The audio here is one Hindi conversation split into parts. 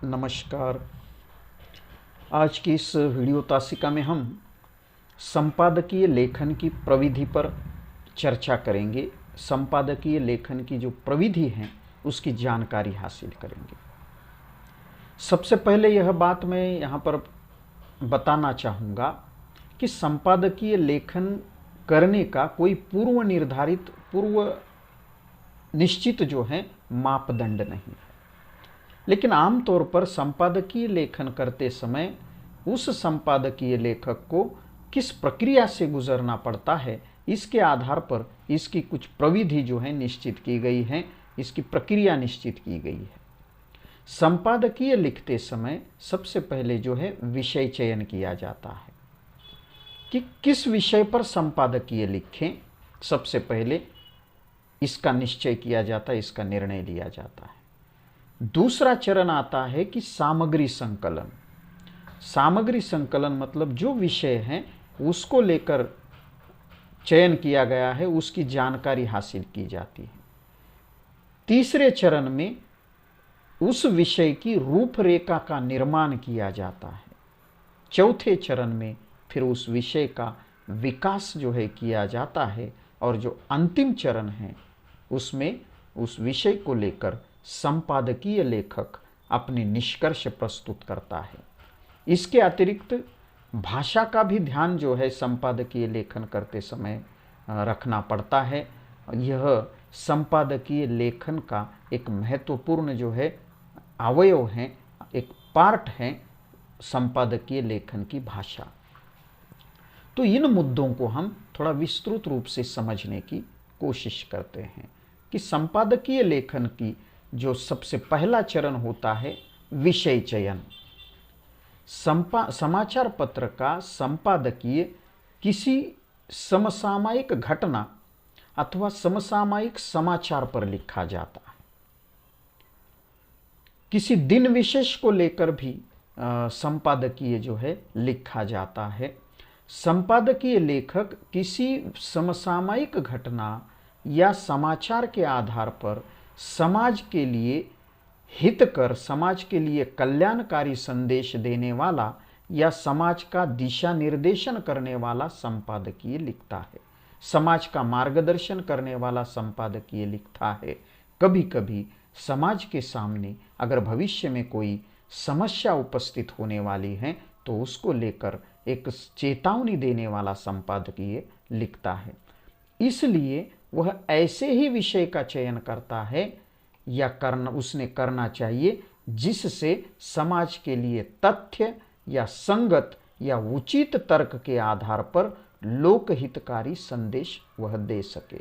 नमस्कार। आज की इस वीडियो तासिका में हम संपादकीय लेखन की प्रविधि पर चर्चा करेंगे। संपादकीय लेखन की जो प्रविधि है उसकी जानकारी हासिल करेंगे। सबसे पहले यह बात मैं यहाँ पर बताना चाहूँगा कि संपादकीय लेखन करने का कोई पूर्व निर्धारित पूर्व निश्चित जो है मापदंड नहीं है, लेकिन आमतौर पर संपादकीय लेखन करते समय उस संपादकीय लेखक को किस प्रक्रिया से गुजरना पड़ता है, इसके आधार पर इसकी कुछ प्रविधि जो है निश्चित की गई है, इसकी प्रक्रिया निश्चित की गई है। संपादकीय लिखते समय सबसे पहले जो है विषय चयन किया जाता है कि किस विषय पर संपादकीय लिखें। सबसे पहले इसका निश्चय किया जाता है, इसका निर्णय लिया जाता है। दूसरा चरण आता है कि सामग्री संकलन। सामग्री संकलन मतलब जो विषय है उसको लेकर चयन किया गया है, उसकी जानकारी हासिल की जाती है। तीसरे चरण में उस विषय की रूपरेखा का निर्माण किया जाता है। चौथे चरण में फिर उस विषय का विकास जो है किया जाता है, और जो अंतिम चरण है उसमें उस विषय को लेकर संपादकीय लेखक अपने निष्कर्ष प्रस्तुत करता है। इसके अतिरिक्त भाषा का भी ध्यान जो है संपादकीय लेखन करते समय रखना पड़ता है। यह संपादकीय लेखन का एक महत्वपूर्ण जो है अवयव है, एक पार्ट है संपादकीय लेखन की भाषा। तो इन मुद्दों को हम थोड़ा विस्तृत रूप से समझने की कोशिश करते हैं कि संपादकीय लेखन की जो सबसे पहला चरण होता है विषय चयन। समाचार पत्र का संपादकीय किसी समसामयिक घटना अथवा समसामयिक समाचार पर लिखा जाता है। किसी दिन विशेष को लेकर भी संपादकीय जो है लिखा जाता है। संपादकीय लेखक किसी समसामयिक घटना या समाचार के आधार पर समाज के लिए हितकर, समाज के लिए कल्याणकारी संदेश देने वाला या समाज का दिशा निर्देशन करने वाला संपादकीय लिखता है। समाज का मार्गदर्शन करने वाला संपादकीय लिखता है। कभी कभी समाज के सामने अगर भविष्य में कोई समस्या उपस्थित होने वाली है तो उसको लेकर एक चेतावनी देने वाला संपादकीय लिखता है। इसलिए वह ऐसे ही विषय का चयन करता है या उसने करना चाहिए जिससे समाज के लिए तथ्य या संगत या उचित तर्क के आधार पर लोकहितकारी संदेश वह दे सके।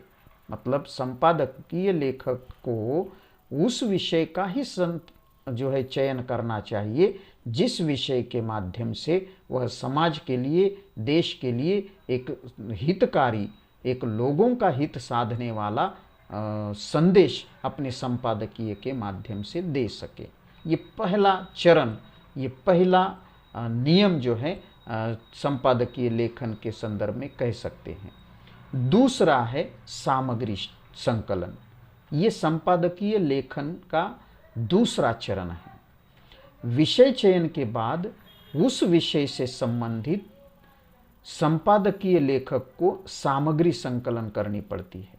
मतलब संपादकीय लेखक को उस विषय का ही जो है चयन करना चाहिए जिस विषय के माध्यम से वह समाज के लिए, देश के लिए एक हितकारी, एक लोगों का हित साधने वाला संदेश अपने संपादकीय के माध्यम से दे सके। ये पहला चरण, ये पहला नियम जो है संपादकीय लेखन के संदर्भ में कह सकते हैं। दूसरा है सामग्री संकलन। ये संपादकीय लेखन का दूसरा चरण है। विषय चयन के बाद उस विषय से संबंधित संपादकीय लेखक को सामग्री संकलन करनी पड़ती है,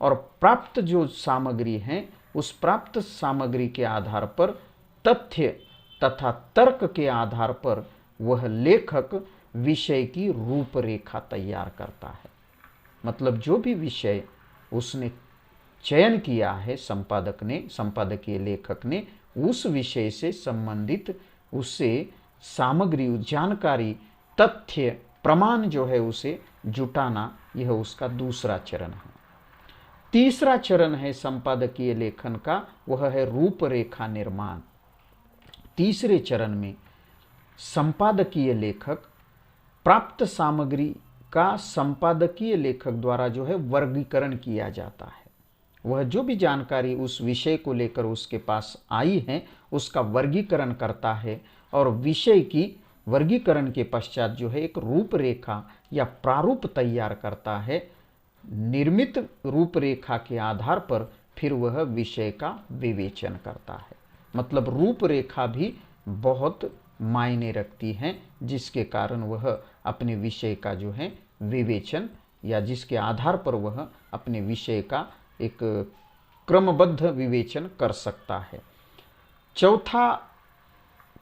और प्राप्त जो सामग्री है उस प्राप्त सामग्री के आधार पर तथ्य तथा तर्क के आधार पर वह लेखक विषय की रूपरेखा तैयार करता है। मतलब जो भी विषय उसने चयन किया है संपादक ने, संपादकीय लेखक ने, उस विषय से संबंधित उससे सामग्री, जानकारी, तथ्य, प्रमाण जो है उसे जुटाना, यह उसका दूसरा चरण है। तीसरा चरण है संपादकीय लेखन का, वह है रूपरेखा निर्माण। तीसरे चरण में संपादकीय लेखक प्राप्त सामग्री का संपादकीय लेखक द्वारा जो है वर्गीकरण किया जाता है। वह जो भी जानकारी उस विषय को लेकर उसके पास आई है उसका वर्गीकरण करता है, और विषय की वर्गीकरण के पश्चात जो है एक रूपरेखा या प्रारूप तैयार करता है। निर्मित रूपरेखा के आधार पर फिर वह विषय का विवेचन करता है। मतलब रूपरेखा भी बहुत मायने रखती हैं, जिसके कारण वह अपने विषय का जो है विवेचन या जिसके आधार पर वह अपने विषय का एक क्रमबद्ध विवेचन कर सकता है। चौथा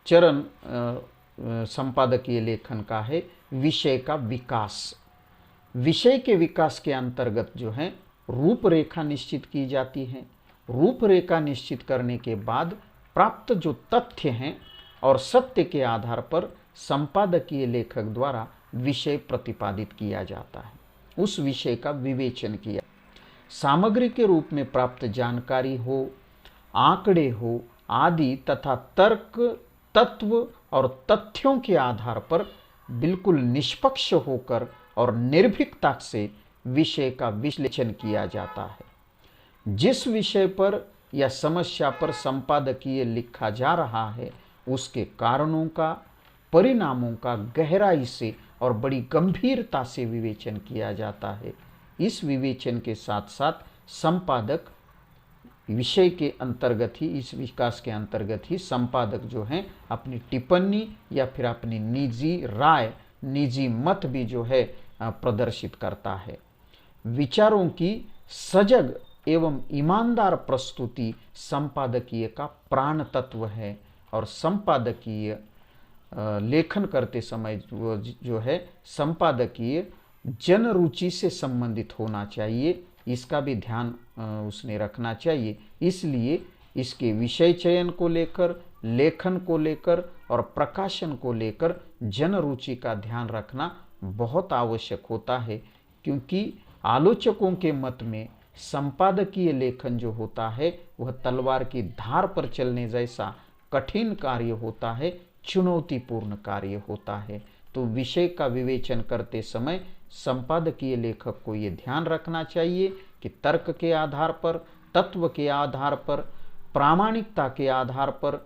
चरण संपादकीय लेखन का है विषय का विकास। विषय के विकास के अंतर्गत जो है रूपरेखा निश्चित की जाती है। रूपरेखा निश्चित करने के बाद प्राप्त जो तथ्य हैं और सत्य के आधार पर संपादकीय लेखक द्वारा विषय प्रतिपादित किया जाता है, उस विषय का विवेचन किया। सामग्री के रूप में प्राप्त जानकारी हो, आंकड़े हो आदि तथा तर्क, तत्व और तथ्यों के आधार पर बिल्कुल निष्पक्ष होकर और निर्भीकता से विषय का विश्लेषण किया जाता है। जिस विषय पर या समस्या पर संपादकीय लिखा जा रहा है उसके कारणों का, परिणामों का गहराई से और बड़ी गंभीरता से विवेचन किया जाता है। इस विवेचन के साथ साथ संपादक विषय के अंतर्गत ही, इस विकास के अंतर्गत ही संपादक जो है अपनी टिप्पणी या फिर अपनी निजी राय, निजी मत भी जो है प्रदर्शित करता है। विचारों की सजग एवं ईमानदार प्रस्तुति संपादकीय का प्राण तत्व है और संपादकीय लेखन करते समय जो है संपादकीय जन रुचि से संबंधित होना चाहिए, इसका भी ध्यान उसने रखना चाहिए। इसलिए इसके विषय चयन को लेकर, लेखन को लेकर और प्रकाशन को लेकर जन रुचि का ध्यान रखना बहुत आवश्यक होता है, क्योंकि आलोचकों के मत में संपादकीय लेखन जो होता है वह तलवार की धार पर चलने जैसा कठिन कार्य होता है, चुनौतीपूर्ण कार्य होता है। तो विषय का विवेचन करते समय संपादकीय लेखक को ये ध्यान रखना चाहिए कि तर्क के आधार पर, तत्व के आधार पर, प्रामाणिकता के आधार पर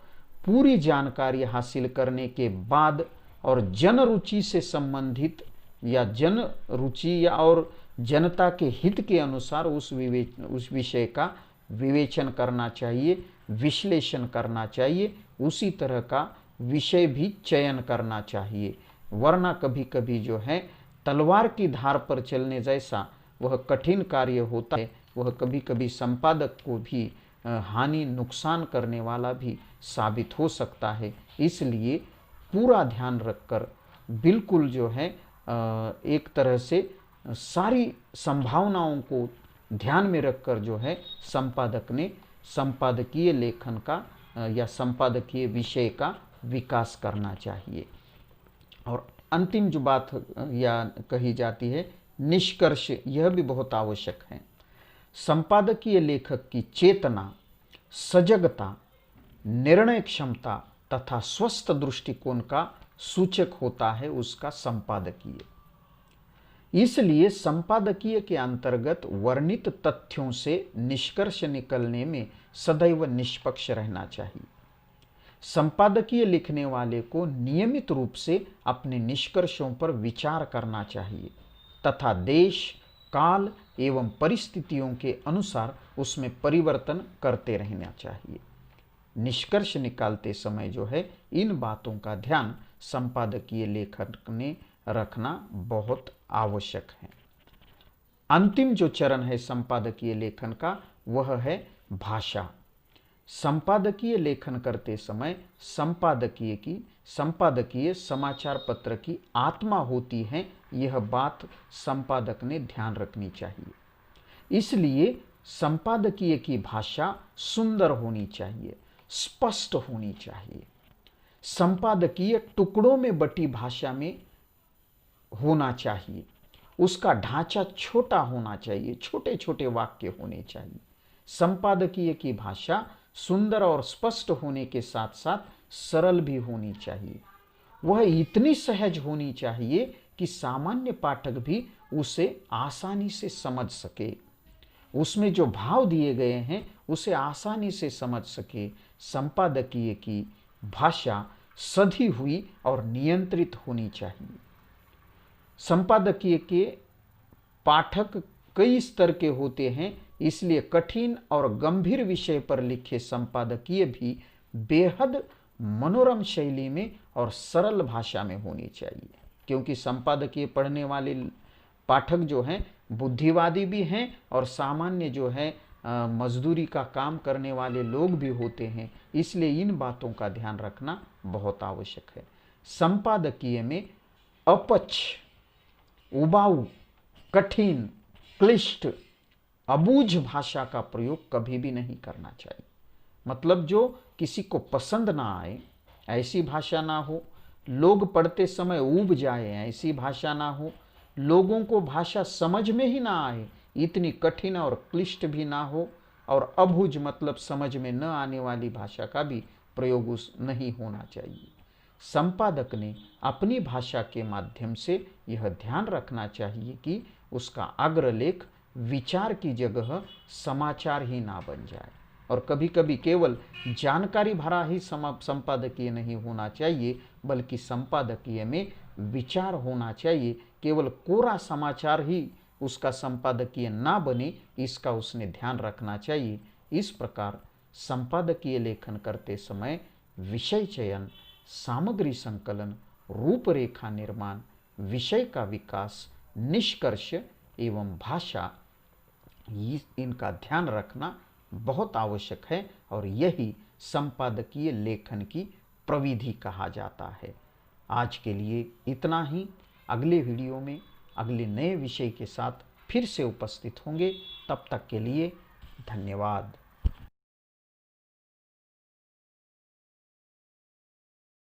पूरी जानकारी हासिल करने के बाद और जन रुचि से संबंधित या जन रुचि या और जनता के हित के अनुसार उस विषय का विवेचन करना चाहिए, विश्लेषण करना चाहिए, उसी तरह का विषय भी चयन करना चाहिए। वरना कभी कभी जो है तलवार की धार पर चलने जैसा वह कठिन कार्य होता है, वह कभी कभी संपादक को भी हानि, नुकसान करने वाला भी साबित हो सकता है। इसलिए पूरा ध्यान रखकर बिल्कुल जो है एक तरह से सारी संभावनाओं को ध्यान में रखकर जो है संपादक ने संपादकीय लेखन का या संपादकीय विषय का विकास करना चाहिए। और अंतिम जो बात या कही जाती है निष्कर्ष, यह भी बहुत आवश्यक है। संपादकीय लेखक की चेतना, सजगता, निर्णय क्षमता तथा स्वस्थ दृष्टिकोण का सूचक होता है उसका संपादकीय। इसलिए संपादकीय के अंतर्गत वर्णित तथ्यों से निष्कर्ष निकलने में सदैव निष्पक्ष रहना चाहिए। संपादकीय लिखने वाले को नियमित रूप से अपने निष्कर्षों पर विचार करना चाहिए तथा देश, काल एवं परिस्थितियों के अनुसार उसमें परिवर्तन करते रहना चाहिए। निष्कर्ष निकालते समय जो है इन बातों का ध्यान संपादकीय लेखक ने रखना बहुत आवश्यक है। अंतिम जो चरण है संपादकीय लेखन का वह है भाषा। संपादकीय लेखन करते समय संपादकीय समाचार पत्र की आत्मा होती है, यह बात संपादक ने ध्यान रखनी चाहिए। इसलिए संपादकीय की भाषा सुंदर होनी चाहिए, स्पष्ट होनी चाहिए। संपादकीय टुकड़ों में बटी भाषा में होना चाहिए, उसका ढांचा छोटा होना चाहिए, छोटे छोटे वाक्य होने चाहिए। संपादकीय की भाषा सुंदर और स्पष्ट होने के साथ साथ सरल भी होनी चाहिए। वह इतनी सहज होनी चाहिए कि सामान्य पाठक भी उसे आसानी से समझ सके, उसमें जो भाव दिए गए हैं उसे आसानी से समझ सके। संपादकीय की भाषा सधी हुई और नियंत्रित होनी चाहिए। संपादकीय के पाठक कई स्तर के होते हैं, इसलिए कठिन और गंभीर विषय पर लिखे संपादकीय भी बेहद मनोरम शैली में और सरल भाषा में होनी चाहिए, क्योंकि संपादकीय पढ़ने वाले पाठक जो हैं बुद्धिवादी भी हैं और सामान्य जो है मजदूरी का काम करने वाले लोग भी होते हैं, इसलिए इन बातों का ध्यान रखना बहुत आवश्यक है। संपादकीय में अपच, उबाऊ, कठिन, क्लिष्ट, अबूझ भाषा का प्रयोग कभी भी नहीं करना चाहिए। मतलब जो किसी को पसंद ना आए ऐसी भाषा ना हो, लोग पढ़ते समय ऊब जाए ऐसी भाषा ना हो, लोगों को भाषा समझ में ही ना आए इतनी कठिन और क्लिष्ट भी ना हो, और अबूझ मतलब समझ में न आने वाली भाषा का भी प्रयोग उस नहीं होना चाहिए। संपादक ने अपनी भाषा के माध्यम से यह ध्यान रखना चाहिए कि उसका अग्रलेख विचार की जगह समाचार ही ना बन जाए, और कभी कभी केवल जानकारी भरा ही संपादकीय नहीं होना चाहिए, बल्कि संपादकीय में विचार होना चाहिए। केवल कोरा समाचार ही उसका संपादकीय ना बने, इसका उसने ध्यान रखना चाहिए। इस प्रकार संपादकीय लेखन करते समय विषय चयन, सामग्री संकलन, रूपरेखा निर्माण, विषय का विकास, निष्कर्ष एवं भाषा, इनका ध्यान रखना बहुत आवश्यक है, और यही संपादकीय लेखन की प्रविधि कहा जाता है। आज के लिए इतना ही। अगले वीडियो में अगले नए विषय के साथ फिर से उपस्थित होंगे। तब तक के लिए धन्यवाद।